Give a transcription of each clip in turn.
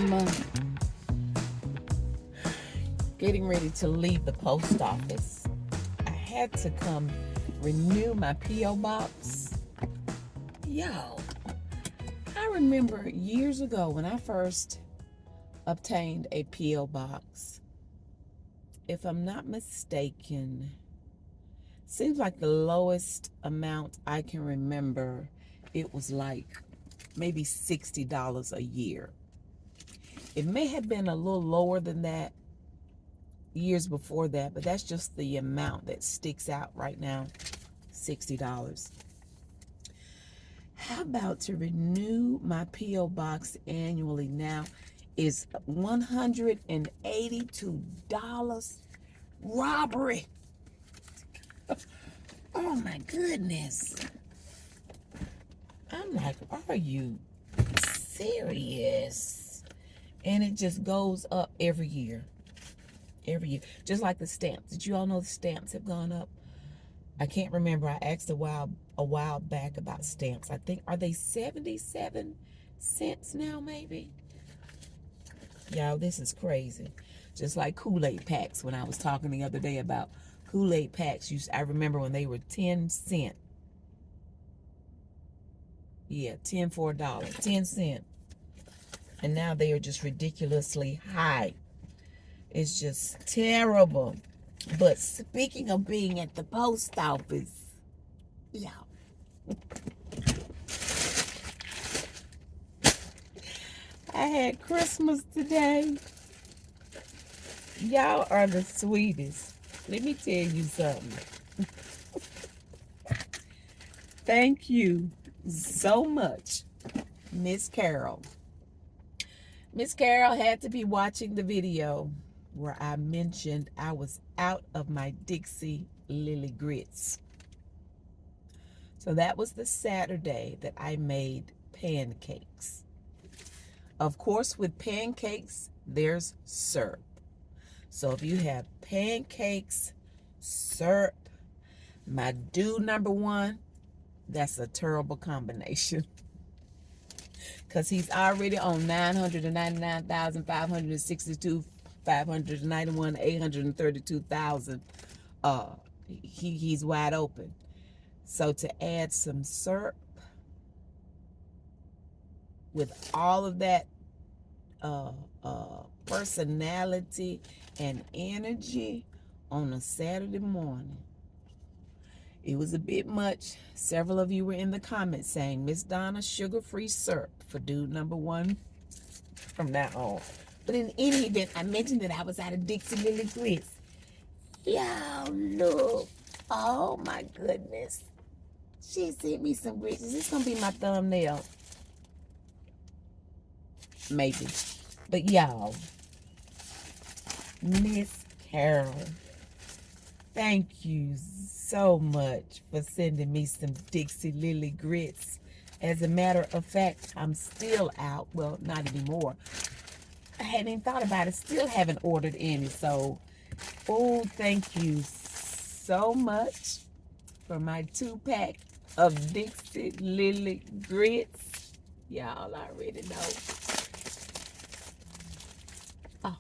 am getting ready to leave the post office. I had to come renew my P.O. box. Yo, I remember years ago when I first obtained a P.O. box. If I'm not mistaken, seems like the lowest amount I can remember, it was like maybe $60 a year. It may have been a little lower than that years before that, but that's just the amount that sticks out right now, $60. How about to renew my P.O. box annually now is $182. Robbery. Oh my goodness. I'm like, are you serious? And it just goes up every year. Every year. Just like the stamps. Did you all know the stamps have gone up? I can't remember. I asked a while back about stamps. I think, are they 77 cents now maybe? Y'all, this is crazy. Just like Kool-Aid packs, when I was talking the other day about Kool-Aid packs. I remember when they were 10 cents. Yeah, 10 for $1, 10 cents. And now they are just ridiculously high. It's just terrible. But speaking of being at the post office, yeah. I had Christmas today. Y'all are the sweetest. Let me tell you something. Thank you so much, Miss Carol. Miss Carol had to be watching the video where I mentioned I was out of my Dixie Lily grits. So that was the Saturday that I made pancakes. Of course, with pancakes, there's syrup. So if you have pancakes, syrup, my dude number one, that's a terrible combination. Because he's already on 999,562, 591, 832,000. He's wide open. So to add some syrup with all of that personality and energy on a Saturday morning, it was a bit much. Several of you were in the comments saying, Miss Donna, sugar-free syrup for dude number one from now on. But in any event, I mentioned that I was out of Dixie Lily grits. Y'all look. Oh my goodness. She sent me some grits. Is this going to be my thumbnail? Maybe. But y'all, Miss Carol, thank you so much for sending me some Dixie Lily grits. As a matter of fact, I'm still out. Well, not anymore. I hadn't even thought about it. Still haven't ordered any. So, oh, thank you so much for my 2-pack of Dixie Lily grits. Y'all already know. Oh,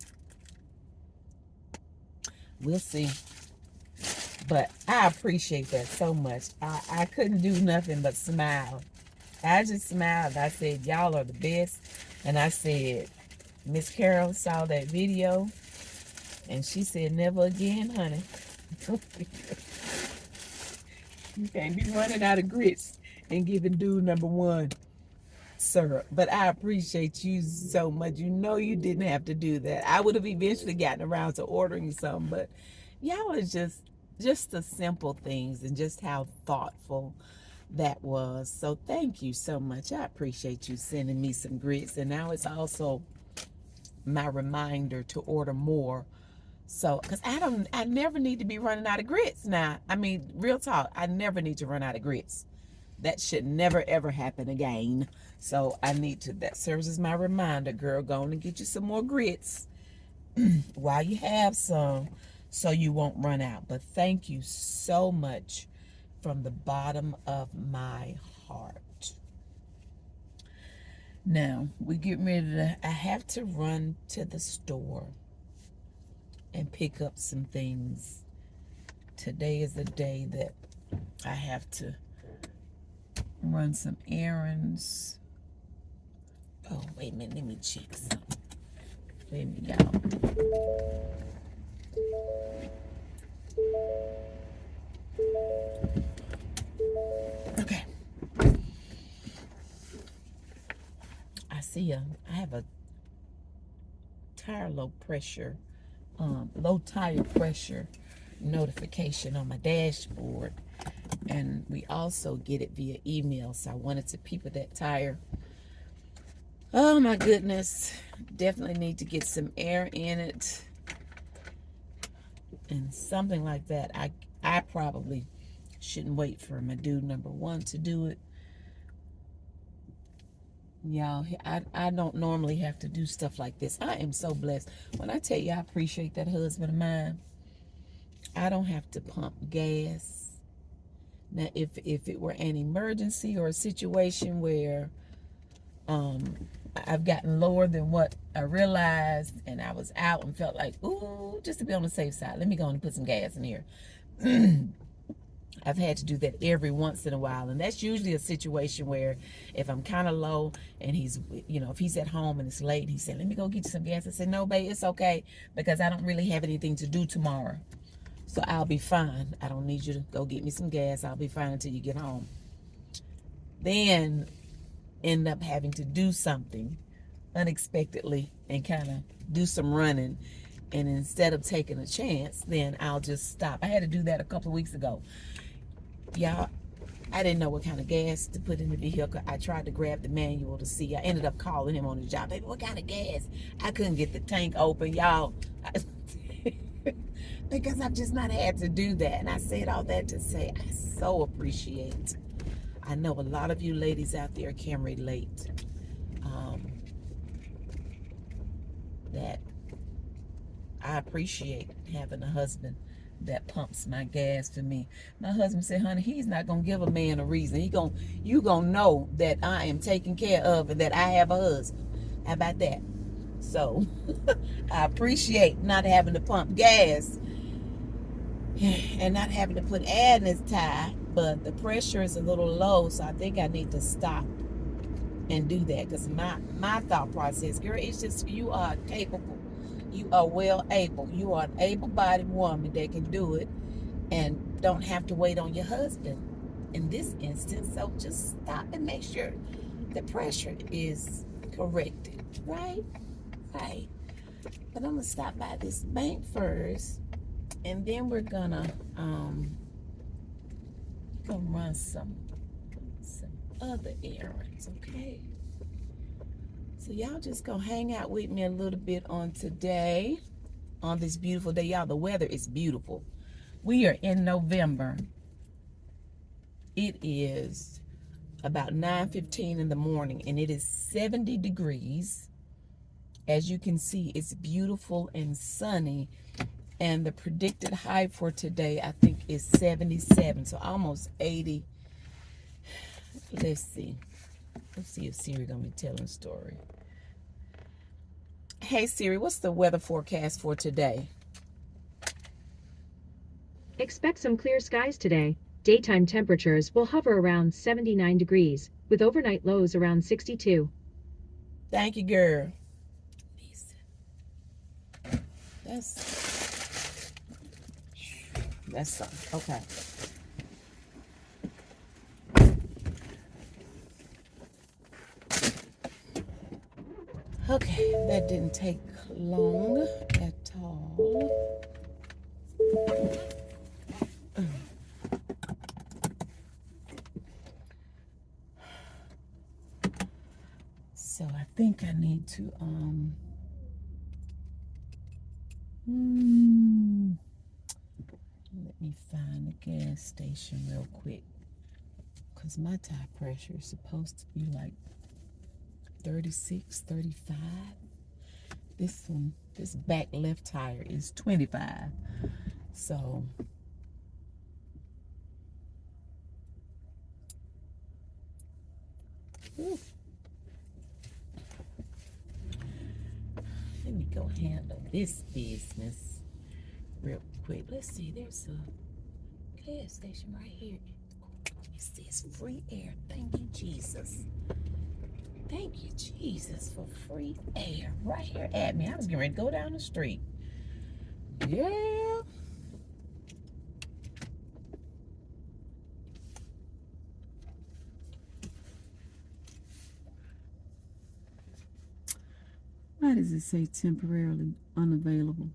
we'll see. But I appreciate that so much. I couldn't do nothing but smile. I just smiled. I said, y'all are the best. And I said, Miss Carol saw that video. And she said, never again, honey. You can't be running out of grits and giving dude number one syrup. But I appreciate you so much. You know you didn't have to do that. I would have eventually gotten around to ordering some. But y'all are just the simple things and just how thoughtful that was. So thank you so much. I appreciate you sending me some grits. And now it's also my reminder to order more. So, because I never need to be running out of grits now. I mean, real talk, I never need to run out of grits. That should never, ever happen again. So I need to, that serves as my reminder, girl, go on and get you some more grits while you have some so you won't run out. But thank you so much from the bottom of my heart. Now, we get ready to, I have to run to the store and pick up some things. Today is the day that I have to run some errands. Oh, wait a minute, let me check something. Wait a minute, y'all. Okay. I have a low tire pressure notification on my dashboard, and we also get it via email. So I wanted to peep at that tire. Oh my goodness, definitely need to get some air in it and something like that. I probably shouldn't wait for my dude number one to do it. Y'all, I don't normally have to do stuff like this. I am so blessed. When I tell you I appreciate that husband of mine, I don't have to pump gas. Now, if it were an emergency or a situation where I've gotten lower than what I realized and I was out and felt like, ooh, just to be on the safe side, let me go and put some gas in here. I've had to do that every once in a while, and that's usually a situation where if I'm kind of low and he's, if he's at home and it's late, he said, let me go get you some gas. I said, no, babe, it's okay, because I don't really have anything to do tomorrow, so I'll be fine. I don't need you to go get me some gas. I'll be fine until you get home. Then end up having to do something unexpectedly and kind of do some running, and instead of taking a chance, then I'll just stop. I had to do that a couple of weeks ago. Y'all, I didn't know what kind of gas to put in the vehicle. I tried to grab the manual to see. I ended up calling him on the job. Baby, what kind of gas? I couldn't get the tank open, y'all. Because I've just not had to do that. And I said all that to say I so appreciate. I know a lot of you ladies out there can relate. That I appreciate having a husband that pumps my gas for me. My husband said, honey, he's not gonna give a man a reason. You gonna know that I am taken care of and that I have a husband. How about that? So I appreciate not having to pump gas and not having to put air in this tire, but the pressure is a little low, so I think I need to stop and do that, because my thought process, girl, it's just you are capable. You are well able. You are an able-bodied woman that can do it and don't have to wait on your husband in this instance. So just stop and make sure the pressure is corrected. Right? Right. But I'm going to stop by this bank first, and then we're going to run some other errands, okay? So y'all just gonna hang out with me a little bit on today, on this beautiful day. Y'all, the weather is beautiful. We are in November. It is about 9:15 in the morning, and it is 70 degrees. As you can see, it's beautiful and sunny, and the predicted high for today, I think, is 77, so almost 80. Let's see if Siri gonna be telling a story. Hey Siri, what's the weather forecast for today? Expect some clear skies today. Daytime temperatures will hover around 79 degrees, with overnight lows around 62. Thank you, girl. That's something. Okay. Okay, that didn't take long at all. So I think I need to let me find a gas station real quick, because my tire pressure is supposed to be like 36, 35. This back left tire is 25. So go handle this business real quick. Let's see, there's a gas station right here. It says free air. Thank you, Jesus. Thank you, Jesus, for free air right here at me. I was getting ready to go down the street. Yeah. Why does it say temporarily unavailable?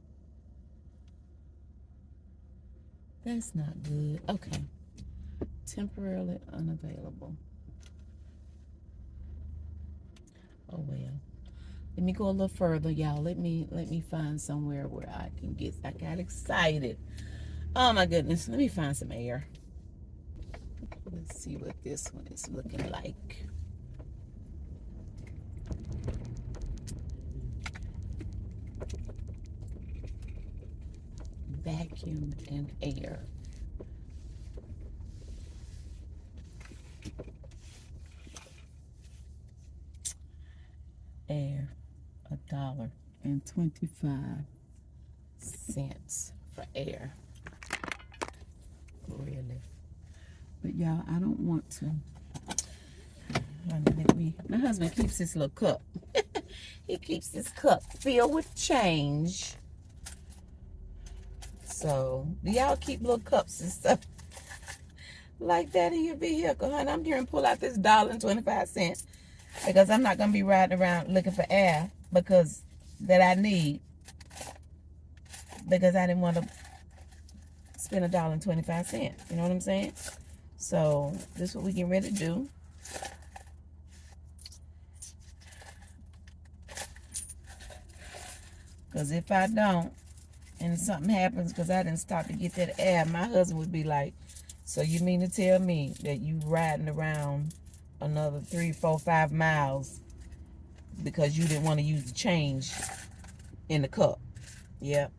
That's not good. Okay. Temporarily unavailable. Oh well. Let me go a little further, y'all. Let me find somewhere where I can get. I got excited. Oh my goodness. Let me find some air. Let's see what this one is looking like. Vacuum and air. Air, $1.25 for air. Really? But y'all, I don't want to. My husband keeps this little cup. He keeps this cup filled with change. So, do y'all keep little cups and stuff like that in your vehicle, honey? I'm here and pull out this $1.25 because I'm not gonna be riding around looking for air because that I need, because I didn't want to spend $1.25. You know what I'm saying? So this is what we get ready to do. Because if I don't, and something happens because I didn't stop to get that air, my husband would be like, so you mean to tell me that you riding around another 3, 4, 5 miles because you didn't want to use the change in the cup? Yep.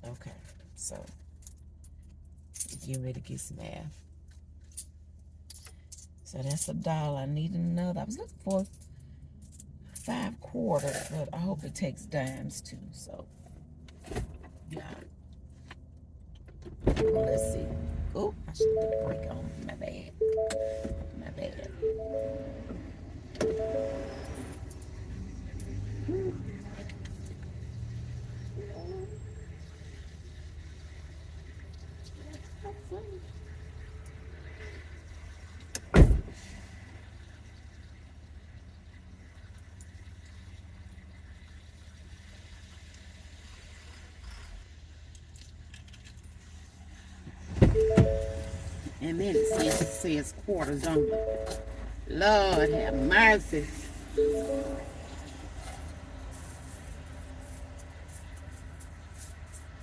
Okay, so get ready to get some air. So that's $1. I need another. I was looking for 5 quarters, but I hope it takes dimes too. So yeah. Let's see. Oh, I should put the brake on. My bad. My bad. And then it says quarters on it. Lord have mercy.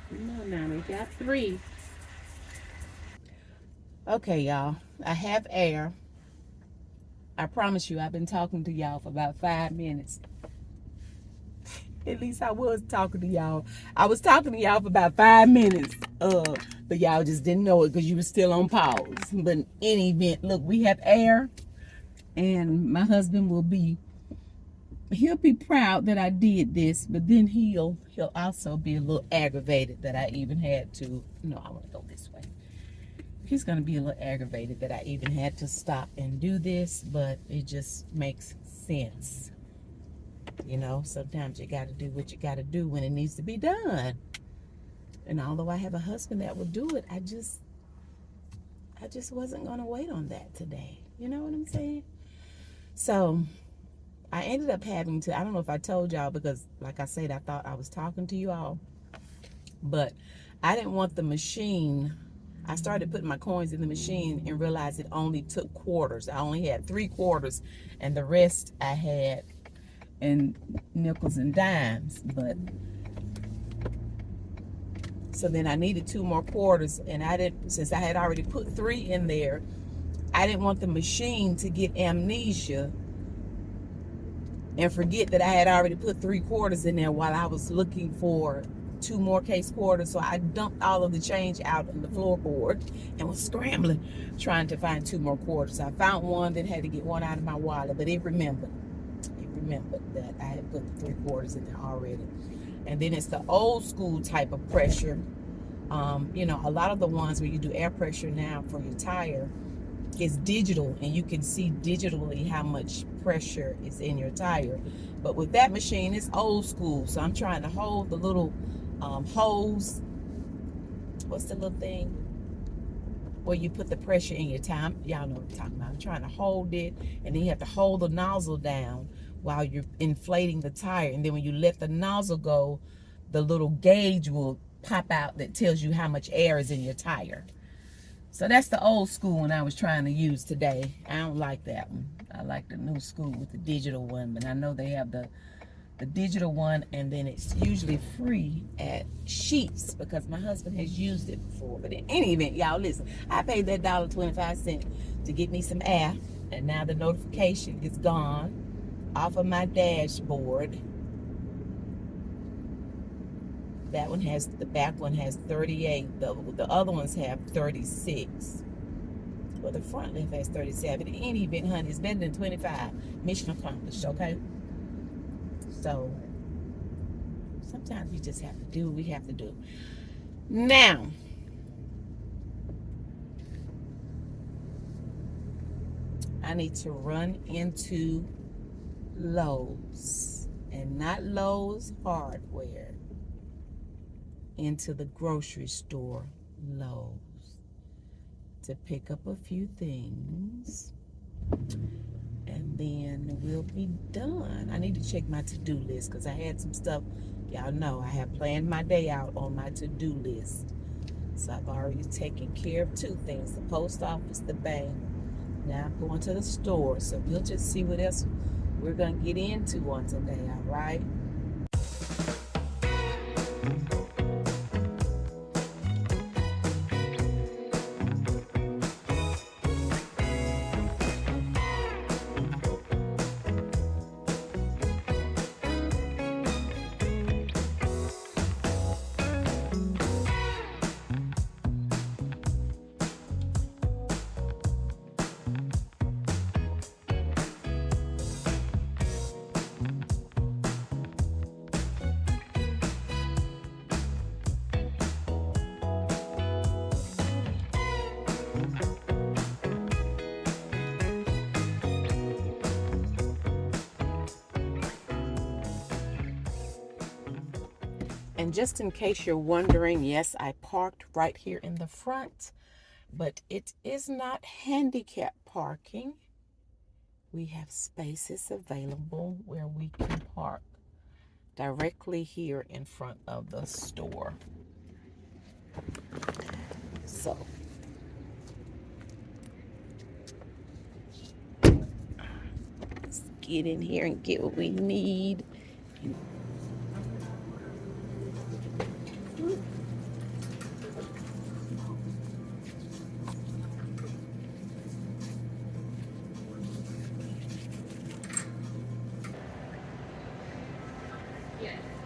Come on now, we got 3. Okay, y'all. I have air. I promise you, I've been talking to y'all for about 5 minutes. At least I was talking to y'all. I was talking to y'all for about 5 minutes. But y'all just didn't know it because you were still on pause. But in any event, look, we have air. And my husband he'll be proud that I did this. But then he'll also be a little aggravated that I even had to, no, I want to go this way. He's going to be a little aggravated that I even had to stop and do this. But it just makes sense. You know, sometimes you got to do what you got to do when it needs to be done. And although I have a husband that will do it, I just wasn't going to wait on that today. You know what I'm saying? So I ended up having to, I don't know if I told y'all because, like I said, I thought I was talking to you all. But I didn't want the machine. I started putting my coins in the machine and realized it only took quarters. I only had 3 quarters and the rest I had in nickels and dimes. But so then I needed 2 more quarters, and since I had already put 3 in there, I didn't want the machine to get amnesia and forget that I had already put 3 quarters in there while I was looking for 2 more case quarters. So I dumped all of the change out on the floorboard and was scrambling trying to find 2 more quarters. I found one, that had to get one out of my wallet, but it remembered. remembered that I had put the 3/4 in there already. And then it's the old school type of pressure. You know, a lot of the ones where you do air pressure now for your tire is digital, and you can see digitally how much pressure is in your tire. But with that machine, it's old school. So I'm trying to hold the little hose. What's the little thing where you put the pressure in your tire? Y'all know what I'm talking about. I'm trying to hold it, and then you have to hold the nozzle down while you're inflating the tire. And then when you let the nozzle go, the little gauge will pop out that tells you how much air is in your tire. So that's the old school one I was trying to use today. I don't like that one. I like the new school with the digital one, but I know they have the digital one, and then it's usually free at Sheetz because my husband has used it before. But in any event, y'all listen, I paid that $1.25 to get me some air, and now the notification is gone off of my dashboard. That one has, the back one has 38. The other ones have 36. Well, the front left has 37. In any event, honey, it's better than 25. Mission accomplished, okay? So, sometimes we just have to do what we have to do. Now, I need to run into Lowe's, and not Lowe's Hardware, into the grocery store Lowe's to pick up a few things, and then we'll be done. I need to check my to-do list because I had some stuff. Y'all know I have planned my day out on my to-do list. So I've already taken care of 2 things: the post office, the bank. Now I'm going to the store. So we'll just see what else we're going to get into on today, all right? And just in case you're wondering, yes, I parked right here in the front, but it is not handicap parking. We have spaces available where we can park directly here in front of the store. So, let's get in here and get what we need.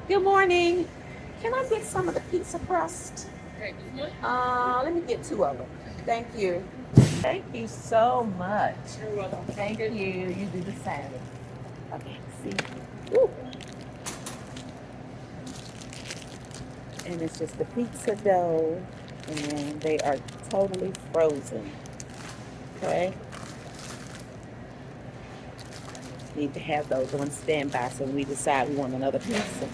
Good morning. Can I get some of the pizza crust? Let me get 2 of them. Thank you. Thank you so much. You're welcome. Thank you. You do the same. Okay, see. Woo. And it's just the pizza dough, and they are totally frozen. Okay. Need to have those on standby so we decide we want another pizza.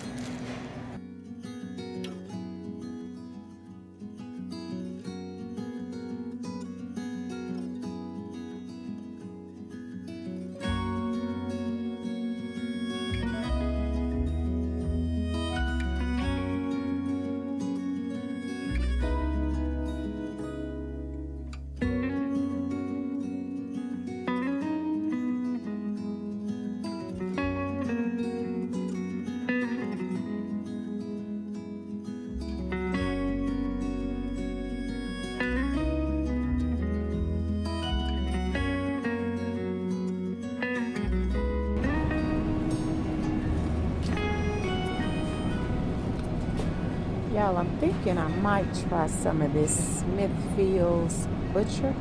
Y'all, I'm thinking I might try some of this Smithfield's butcher's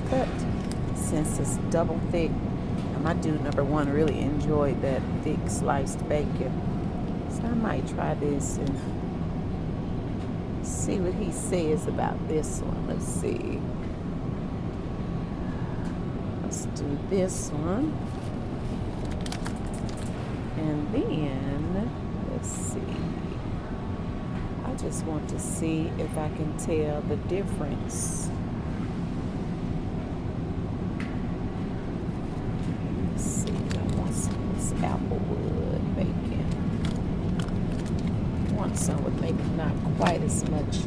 cut, since it's double thick. I'm My dude number one really enjoyed that thick sliced bacon. So I might try this and see what he says about this one. Let's see. Let's do this one. And then, let's see. I just want to see if I can tell the difference. Let's see. I want some of this applewood bacon. I want some with maybe not quite as much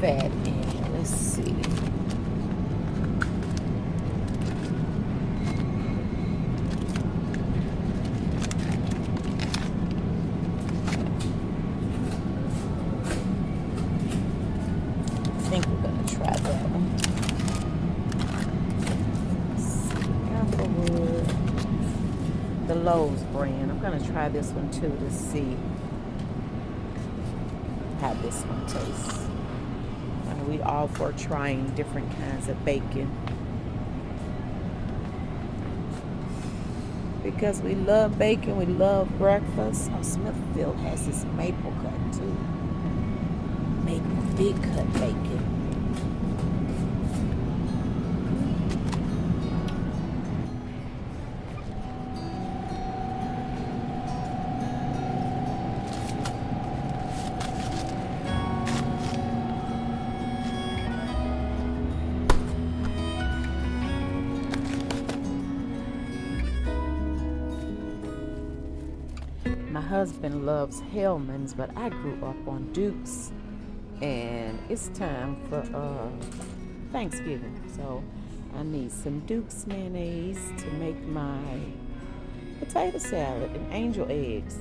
fat in it. Let's see. I think we're gonna try that one. Applewood, the Lowe's brand. I'm gonna try this one too to see how this one tastes. We all for trying different kinds of bacon because we love bacon. We love breakfast. Oh, Smithfield has this maple cut too. Maple big cut bacon. My husband loves Hellman's, but I grew up on Duke's, and it's time for Thanksgiving, so I need some Duke's mayonnaise to make my potato salad and angel eggs.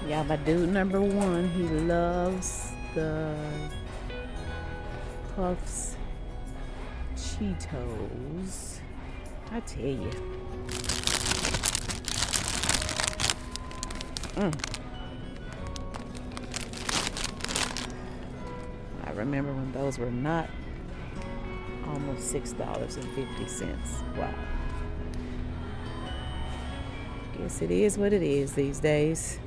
Yeah, my dude number one, he loves the Puffs Cheetos. I tell you. I remember when those were not almost $6.50. Wow. Guess it is what it is these days.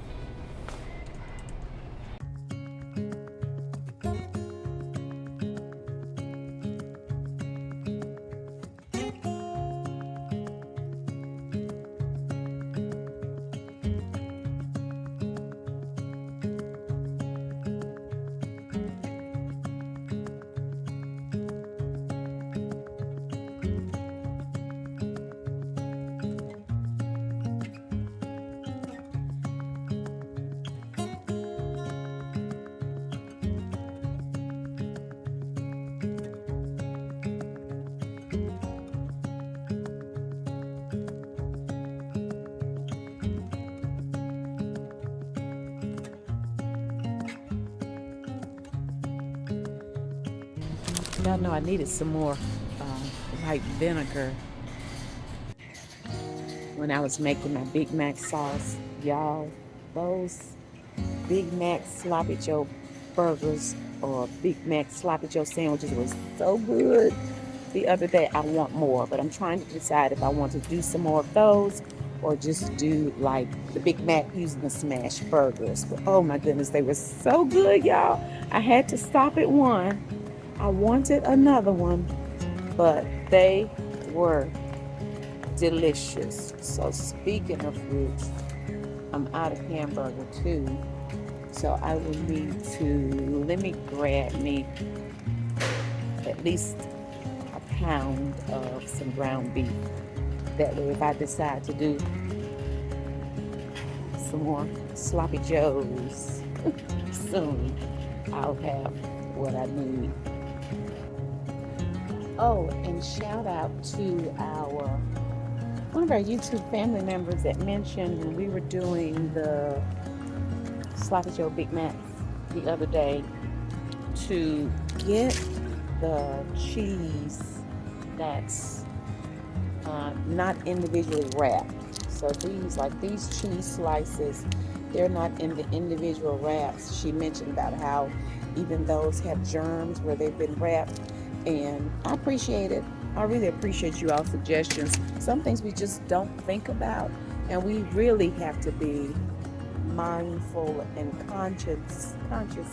Y'all know I needed some more white vinegar when I was making my Big Mac sauce. Y'all, those Big Mac Sloppy Joe burgers or Big Mac Sloppy Joe sandwiches was so good the other day. I want more, but I'm trying to decide if I want to do some more of those or just do like the Big Mac using the smash burgers. But oh my goodness, they were so good, y'all. I had to stop at one. I wanted another one, but they were delicious. So speaking of which, I'm out of hamburger too. So I will need to, let me grab me at least a pound of some ground beef. That way if I decide to do some more sloppy joes soon, I'll have what I need. Oh, and shout out to one of our YouTube family members that mentioned when we were doing the Sloppy Joe Big Macs the other day to get the cheese that's not individually wrapped. So these cheese slices, they're not in the individual wraps. She mentioned about how even those have germs where they've been wrapped, and I appreciate it. I really appreciate you all's suggestions. Some things we just don't think about, and we really have to be mindful and conscious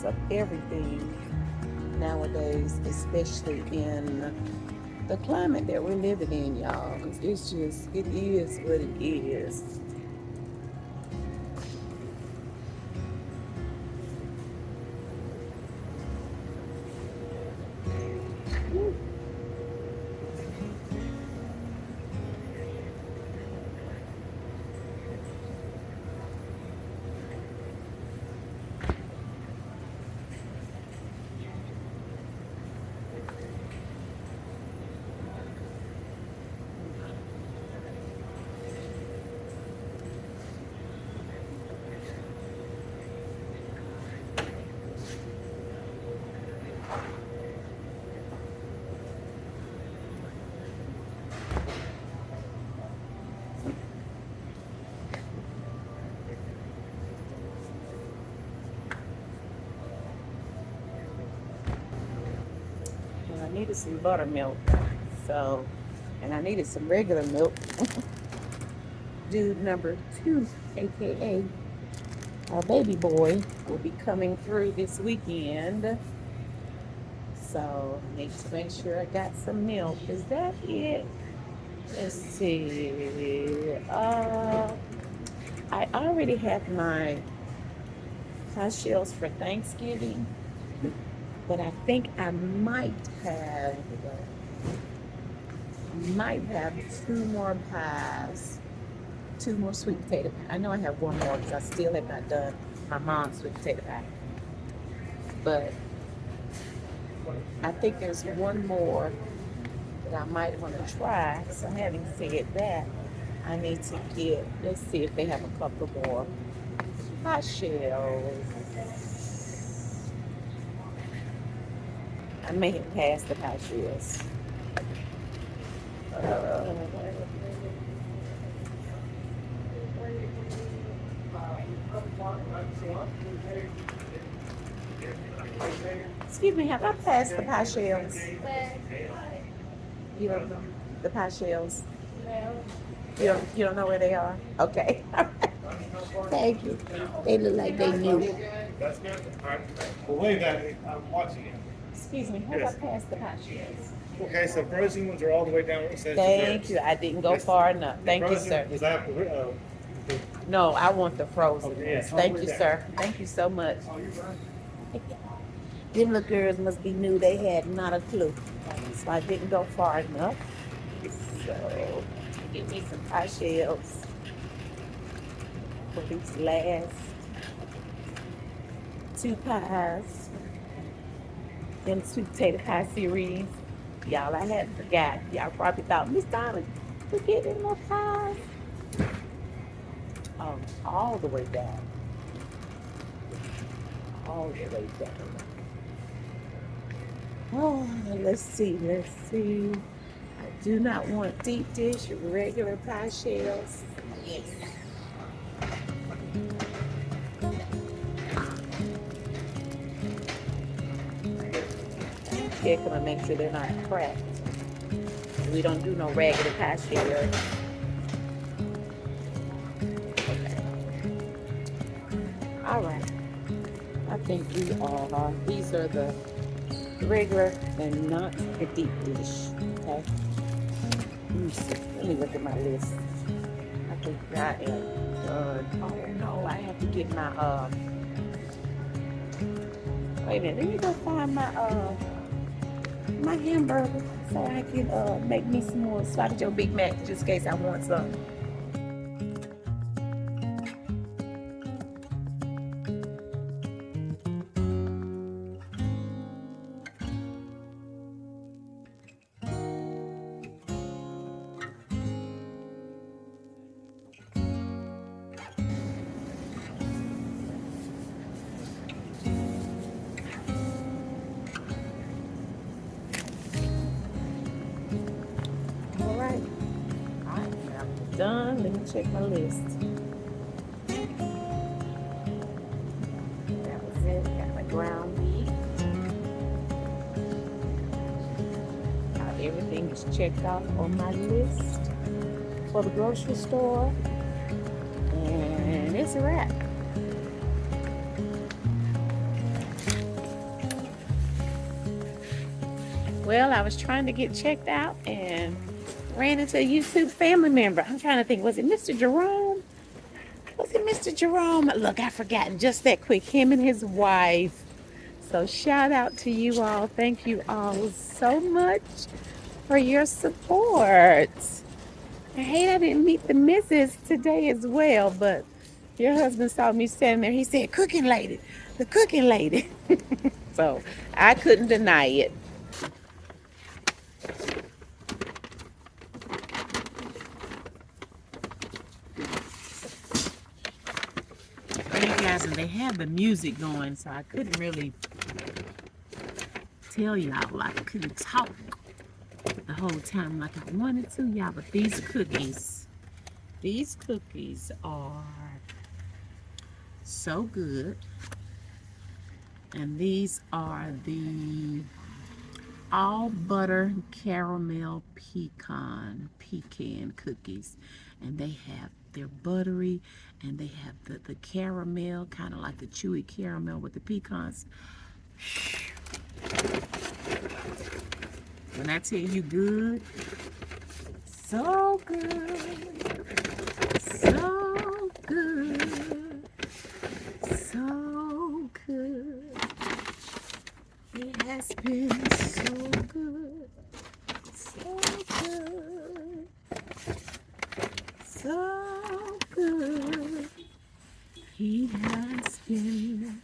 of everything nowadays, especially in the climate that we're living in, y'all. It is what it is. I needed some buttermilk, and I needed some regular milk. Dude number 2, aka our baby boy, will be coming through this weekend. So I need to make sure I got some milk. Is that it? Let's see. I already have my pie shells for Thanksgiving, but I think I might have 2 more pies, 2 more sweet potato pies. I know I have 1 more because I still have not done my mom's sweet potato pie. But I think there's 1 more that I might want to try. So having said that, I need to let's see if they have a couple more pie shells. I may have passed the pie shells. Excuse me, have I passed the pie shells? You don't know the pie shells? You don't know where they are? Okay. Thank you. They look like they knew. That's good. All right. Well, wave at me. I'm watching you. Excuse me, have I passed the pie shells? Okay, so frozen ones are all the way down where it says Thank desserts. you. I didn't go far enough. Thank you, Frozen, sir. does that have No, I want the frozen Okay, yeah, ones. all Thank the way you, down. sir. Thank you so much. Oh, you're fine. Them little girls must be new. They had not a clue. So I didn't go far enough. So get me some pie shells for these last 2 pies in the sweet potato pie series. Y'all, I hadn't forgot. Y'all probably thought, Miss Donna, we get any more pies? All the way down. All the way down. Oh, let's see, let's see. I do not want deep dish, regular pie shells. Yes. Check them and make sure they're not cracked. We don't do no regular pie shells. Okay. All right. I think these are the regular and not the deep dish. Okay. Let me see. Let me look at my list. I think I am done. Oh no, I have to get my wait a minute, let me go find my hamburger so I can make me some more Sloppy Joe Big Mac just in case I want some. All right. I am done. Let me check my list. That was it. Got my ground beef. Everything is checked off on my list for the grocery store. And it's a wrap. Well, I was trying to get checked out and ran into a YouTube family member. I'm trying to think, was it Mr. Jerome? Was it Mr. Jerome? Look, I forgot just that quick. Him and his wife. So shout out to you all. Thank you all so much for your support. I hate I didn't meet the missus today as well, but your husband saw me standing there. He said, cooking lady, the cooking lady. So I couldn't deny it. You guys, and they had the music going, so I couldn't really tell y'all. Like, I couldn't talk the whole time like I wanted to, y'all. But these cookies are so good. And these are the all butter caramel pecan cookies. And they're buttery, and they have the caramel, kind of like the chewy caramel with the pecans. When I tell you good, so good, so good, so good. It has been so good, so good, so good. He has been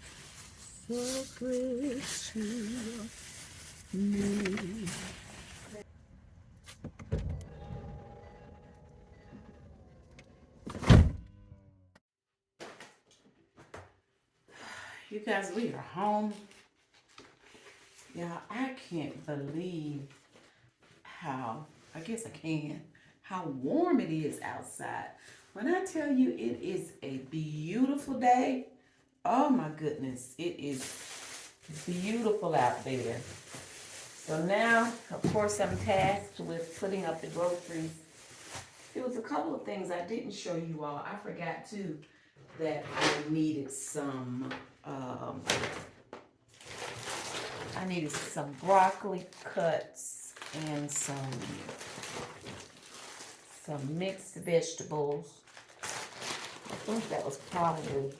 so good to me. You guys, we are home. Y'all, I can't believe I guess I can, how warm it is outside. When I tell you it is a beautiful day, oh my goodness, it is beautiful out there. So now, of course, I'm tasked with putting up the groceries. There was a couple of things I didn't show you all. I forgot too that I needed some broccoli cuts and some mixed vegetables. I think that was probably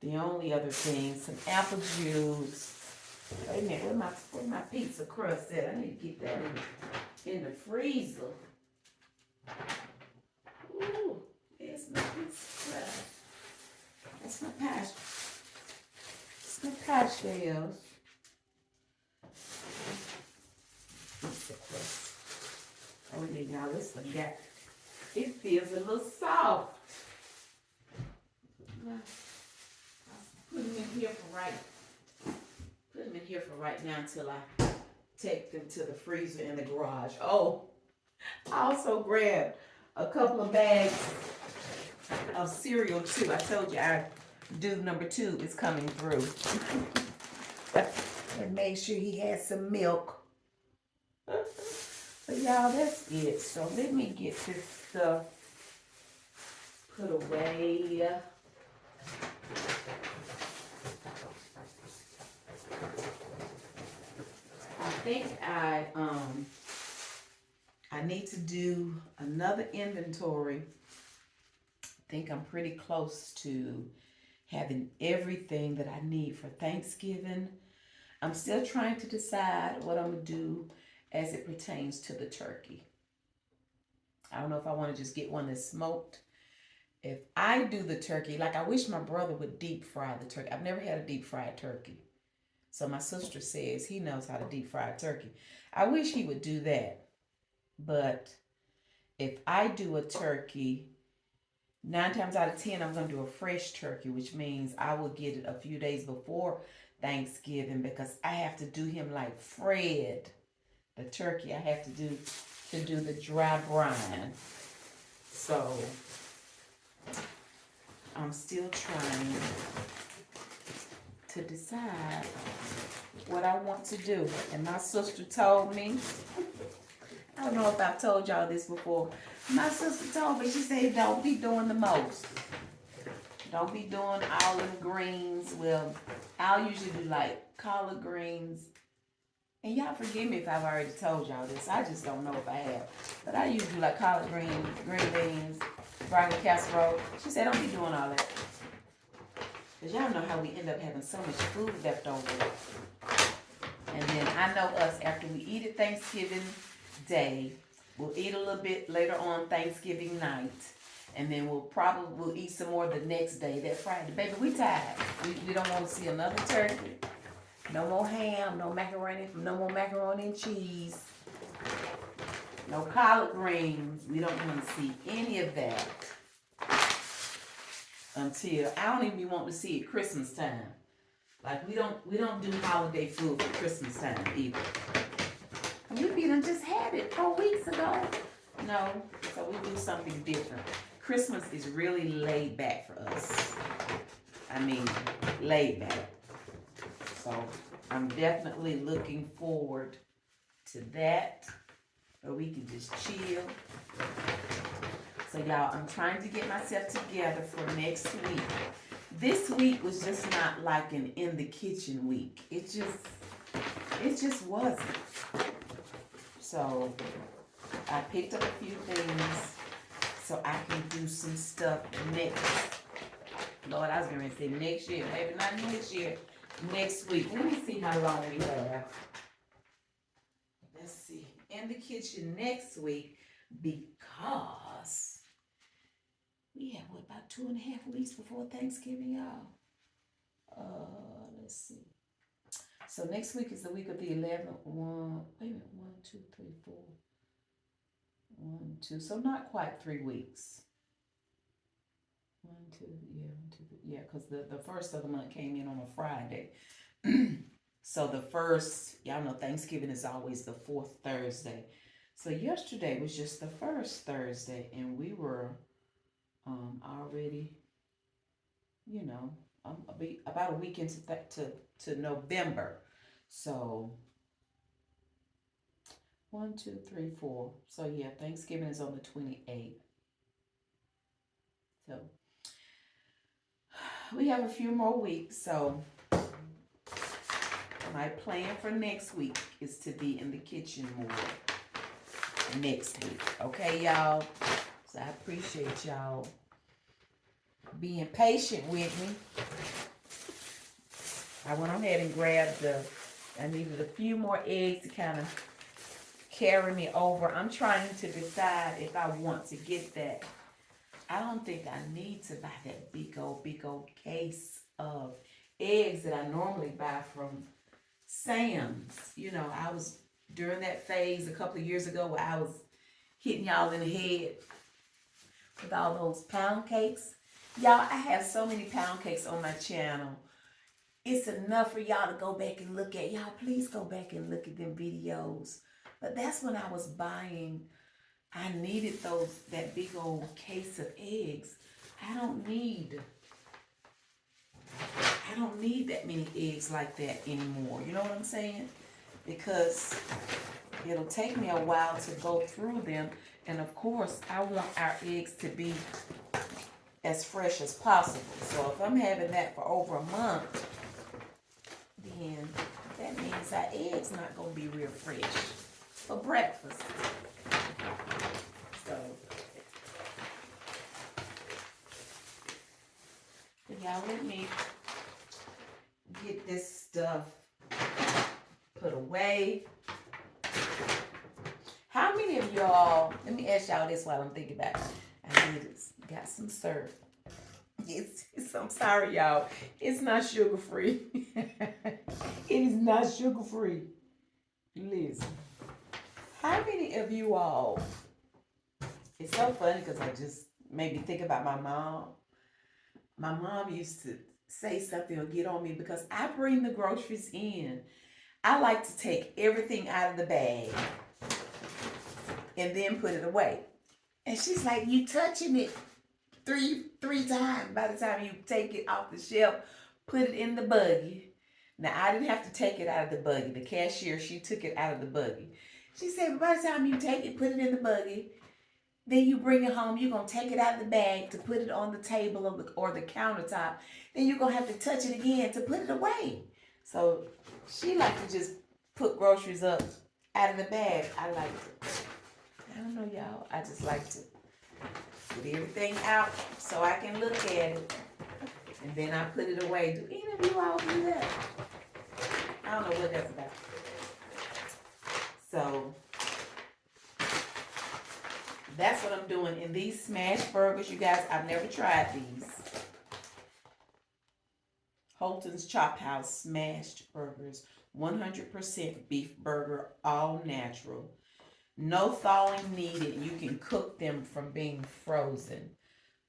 the only other thing. Some apple juice. Wait a minute, where my pizza crust at? I need to get that in the freezer. Ooh, there's my pizza crust. That's my pie. It's my pie shells. Pizza crust. Oh yeah, now this one it feels a little soft. I'll put them in here for right them in here for right now until I take them to the freezer in the garage. Oh, I also grabbed a couple of bags of cereal too. I told you our dude number 2 is coming through. And make sure he has some milk. But y'all, that's it. So let me get this stuff put away. I think I need to do another inventory. I think I'm pretty close to having everything that I need for Thanksgiving. I'm still trying to decide what I'm going to do as it pertains to the turkey. I don't know if I want to just get one that's smoked. If I do the turkey, like I wish my brother would deep fry the turkey. I've never had a deep fried turkey. So my sister says he knows how to deep fry a turkey. I wish he would do that. But if I do a turkey, 9 times out of 10, I'm going to do a fresh turkey, which means I will get it a few days before Thanksgiving because I have to do him like Fred, the turkey. I have to do the dry brine. So I'm still trying to decide what I want to do. And my sister told me, I don't know if I've told y'all this before. My sister told me, she said, don't be doing the most. Don't be doing all them greens. Well, I'll usually do like collard greens. And y'all forgive me if I've already told y'all this. I just don't know if I have. But I usually do like collard greens, green beans, broccoli casserole. She said, don't be doing all that. Because y'all know how we end up having so much food left over. And then I know us, after we eat it Thanksgiving Day, we'll eat a little bit later on Thanksgiving night. And then we'll eat some more the next day, that Friday. Baby, we tired. We don't want to see another turkey. No more ham, no more macaroni and cheese. No collard greens. We don't want to see any of that until, I don't even want to see it Christmas time. Like we don't do holiday food for Christmas time either. We done just had it 4 weeks ago. No, so we do something different. Christmas is really laid back for us. I mean, laid back. So I'm definitely looking forward to that, where we can just chill. So y'all, I'm trying to get myself together for next week. This week was just not like an in the kitchen week. It just wasn't. So I picked up a few things so I can do some stuff next. Lord, I was going to say next year. Maybe not next year. Next week. Let me see how long we have. Let's see. In the kitchen next week, because we have, about 2.5 weeks before Thanksgiving, y'all? Let's see. So next week is the week of the 11th. Wait a minute. 1, 2, 3, 4. 1, 2. So not quite 3 weeks. 1, 2, yeah, because the first of the month came in on a Friday. So the first, y'all know Thanksgiving is always the 4th Thursday. So yesterday was just the first Thursday, and we were already, about a week into to November. So 1, 2, 3, 4. So yeah, Thanksgiving is on the 28th. So we have a few more weeks. So my plan for next week is to be in the kitchen more next week. Okay, y'all? So I appreciate y'all being patient with me. I went ahead and grabbed I needed a few more eggs to kind of carry me over. I'm trying to decide if I want to get that. I don't think I need to buy that big old case of eggs that I normally buy from Sam's. I was during that phase a couple of years ago where I was hitting y'all in the head with all those pound cakes. Y'all, I have so many pound cakes on my channel. it's enough for y'all to go back and look at. Y'all, please go back and look at them videos. But that's when I was buying. I needed that big old case of eggs. I don't need that many eggs like that anymore. You know what I'm saying? Because it'll take me a while to go through them. And of course, I want our eggs to be as fresh as possible. So if I'm having that for over a month, then that means our eggs not going to be real fresh for breakfast. So, y'all, let me get this stuff put away. How many of y'all, let me ask y'all this while I'm thinking about it. Got some syrup. I'm sorry, y'all. It's not sugar free. It is not sugar free. Listen. How many of you all, it's so funny because I just made me think about my mom. My mom used to say something or get on me because I bring the groceries in. I like to take everything out of the bag and then put it away. And she's like, you touching it three times by the time you take it off the shelf, put it in the buggy. Now, I didn't have to take it out of the buggy. The cashier, she took it out of the buggy. She said, by the time you take it, put it in the buggy, then you bring it home, you're going to take it out of the bag to put it on the table or the countertop. Then you're going to have to touch it again to put it away. So she liked to just put groceries up out of the bag. I don't know, y'all. I just like to put everything out so I can look at it. And then I put it away. Do any of you all do that? I don't know what that's about. So that's what I'm doing. In these smash burgers, you guys, I've never tried these. Holton's Chop House smashed burgers. 100% beef burger, all natural. No thawing needed. You can cook them from being frozen.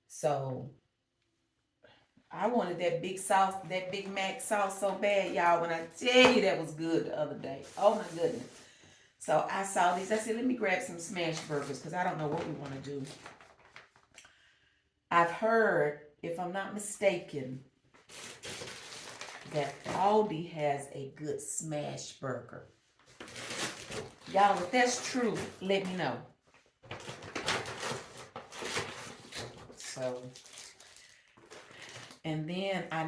So I wanted that big sauce, that Big Mac sauce so bad, y'all. When I tell you that was good the other day. Oh my goodness. So I saw these. I said, let me grab some smash burgers because I don't know what we want to do. I've heard, if I'm not mistaken, that Aldi has a good smash burger. Y'all, if that's true, let me know. So, and then I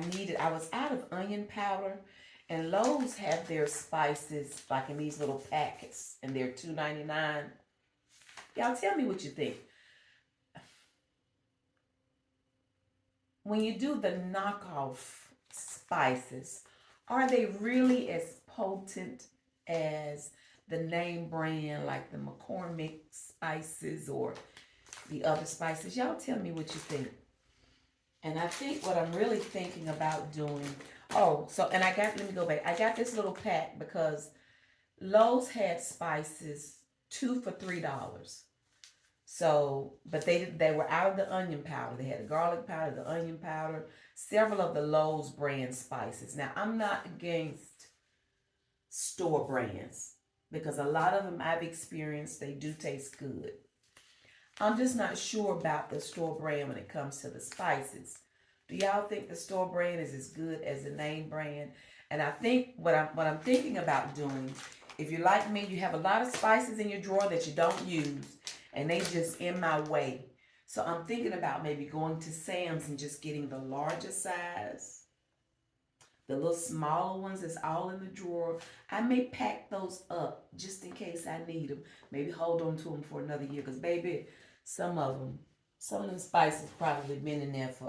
was out of onion powder, and Lowe's have their spices like in these little packets, and they're $2.99. Y'all tell me what you think. When you do the knockoff spices, are they really as potent as the name brand, like the McCormick spices or the other spices? Y'all tell me what you think. And I think what I'm really thinking about doing, let me go back. I got this little pack because Lowe's had spices 2 for $3. So, but they were out of the onion powder. They had the garlic powder, the onion powder, several of the Lowe's brand spices. Now, I'm not against store brands because a lot of them I've experienced, they do taste good. I'm just not sure about the store brand when it comes to the spices. Do y'all think the store brand is as good as the name brand? And I think what I'm thinking about doing, if you're like me, you have a lot of spices in your drawer that you don't use, and they just in my way. So I'm thinking about maybe going to Sam's and just getting the larger size. The little smaller ones that's all in the drawer. I may pack those up just in case I need them. Maybe hold on to them for another year. Because, baby, some of them spices probably been in there for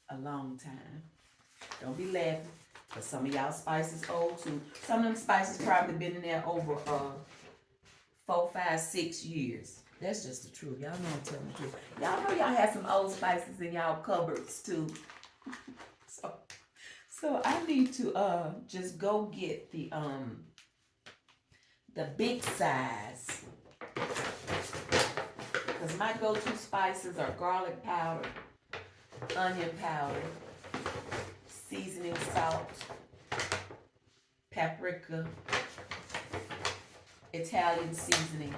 a long time. Don't be laughing. But some of y'all spices old too. Some of them spices probably been in there over 4, 5, 6 years. That's just the truth. Y'all know I'm telling the truth. Y'all know y'all have some old spices in y'all cupboards too. So I need to just go get the big size. Because my go-to spices are garlic powder, onion powder, seasoning salt, paprika, Italian seasoning.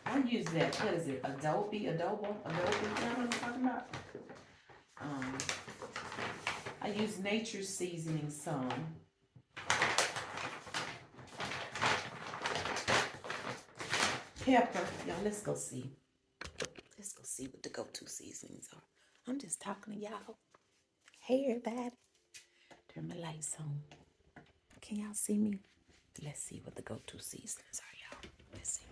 I use that, what is it, adobo, you know what I'm talking about? I use nature's seasoning some. Pepper, y'all, let's go see. Let's go see what the go-to seasonings are. I'm just talking to y'all. Hey, everybody. Turn my lights on. Can y'all see me? Let's see what the go-to seasonings are, y'all. Let's see.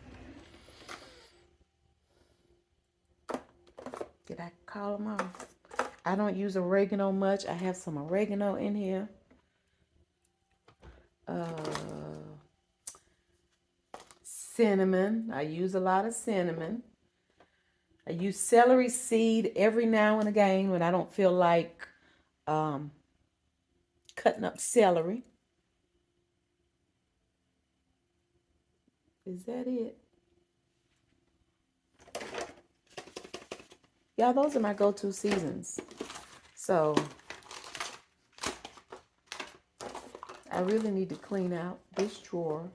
Did I call them off? I don't use oregano much. I have some oregano in here. Cinnamon. I use a lot of cinnamon. I use celery seed every now and again when I don't feel like cutting up celery. Is that it? Y'all, those are my go-to seasons. So I really need to clean out this drawer.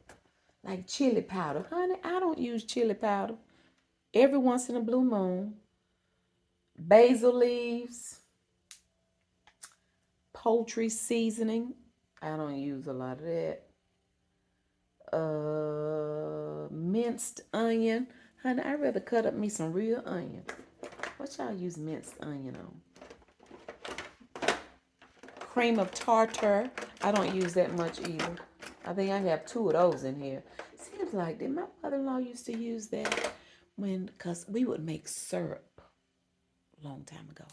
Like chili powder. Honey, I don't use chili powder. Every once in a blue moon. Basil leaves. Poultry seasoning. I don't use a lot of that. Minced onion. Honey, I'd rather cut up me some real onion. What y'all use minced onion on? Cream of tartar. I don't use that much either. I think I have 2 of those in here. Seems like, did my mother-in-law used to use that because we would make syrup a long time ago.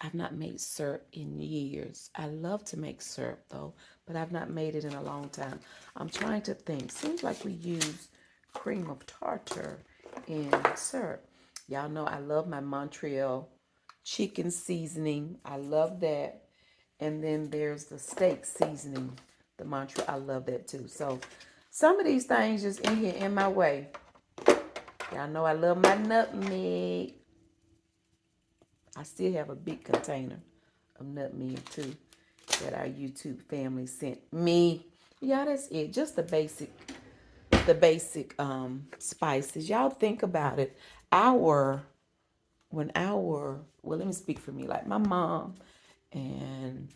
I've not made syrup in years. I love to make syrup though, but I've not made it in a long time. I'm trying to think. Seems like we use cream of tartar in syrup. Y'all know I love my Montreal chicken seasoning. I love that. And then there's the steak seasoning. The Montreal, I love that too. So some of these things just in here in my way. Y'all know I love my nutmeg. I still have a big container of nutmeg too that our YouTube family sent me. Yeah, that's it. Just the basic spices. Y'all think about it. Well, let me speak for me. Like my mom and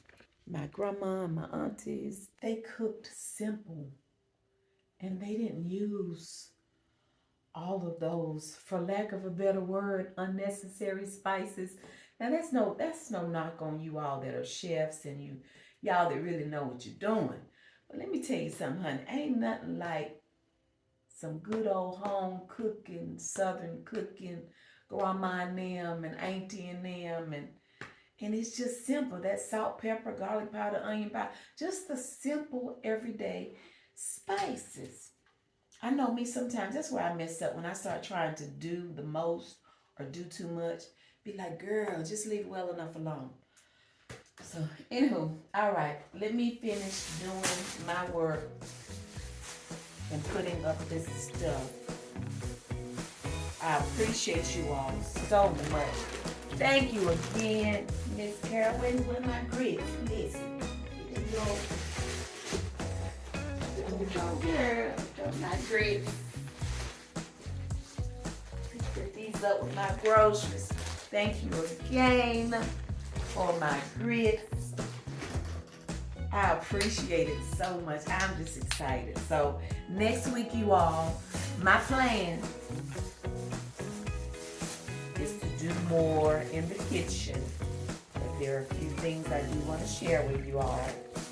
my grandma and my aunties, they cooked simple. And they didn't use all of those, for lack of a better word, unnecessary spices. Now that's no knock on you all that are chefs and y'all that really know what you're doing. But let me tell you something, honey. Ain't nothing like some good old home cooking, southern cooking, grandma and them and auntie and them, and it's just simple. That salt, pepper, garlic powder, onion powder, just the simple everyday spices. I know me sometimes, that's where I mess up when I start trying to do the most or do too much. Be like, girl, just leave well enough alone. So, anywho, all right, let me finish doing my work and putting up this stuff. I appreciate you all so much. Thank you again, Miss Carol. Where's my grits? Listen, girl, my grits. Pick these up with my groceries. Thank you again for my grits. I appreciate it so much. I'm just excited. So next week, you all, my plan is to do more in the kitchen. But there are a few things I do want to share with you all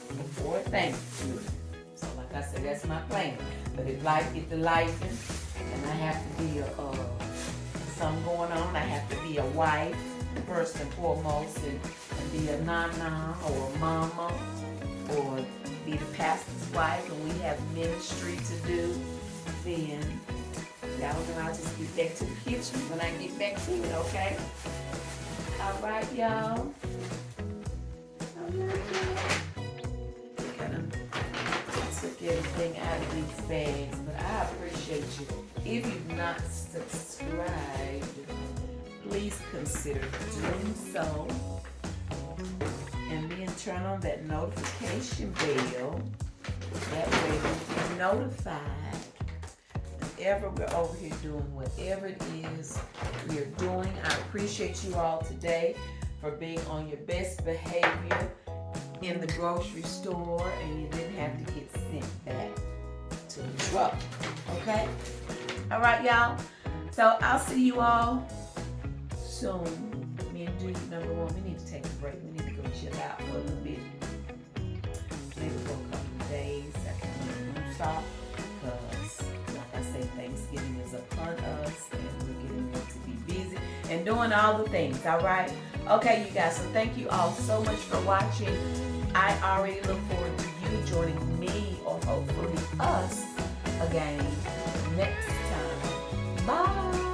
before Thanksgiving. So like I said, that's my plan. But if life get to lifing, and I have to be something going on, I have to be a wife first and foremost, and be a nana or a mama, or be the pastor's wife, and we have ministry to do, then y'all know I'll just get back to the kitchen when I get back to it, okay? All right, y'all. All right, y'all. Gotta took everything out of these bags, but I appreciate you. If you've not subscribed, please consider doing so. And then turn on that notification bell. That way you'll be notified whenever we're over here doing whatever it is we are doing. I appreciate you all today for being on your best behavior in the grocery store, and you didn't have to get sent back to the truck. Okay? All right, y'all. So I'll see you all soon. Me and Dude, number one, we need to take a break. We need to go chill out for a little bit. Maybe for a couple of days. I can loose off because, like I say, Thanksgiving is upon us, and we're getting ready to be busy and doing all the things. All right? Okay, you guys. So thank you all so much for watching. I already look forward to you joining me, or hopefully us, again next time. Bye.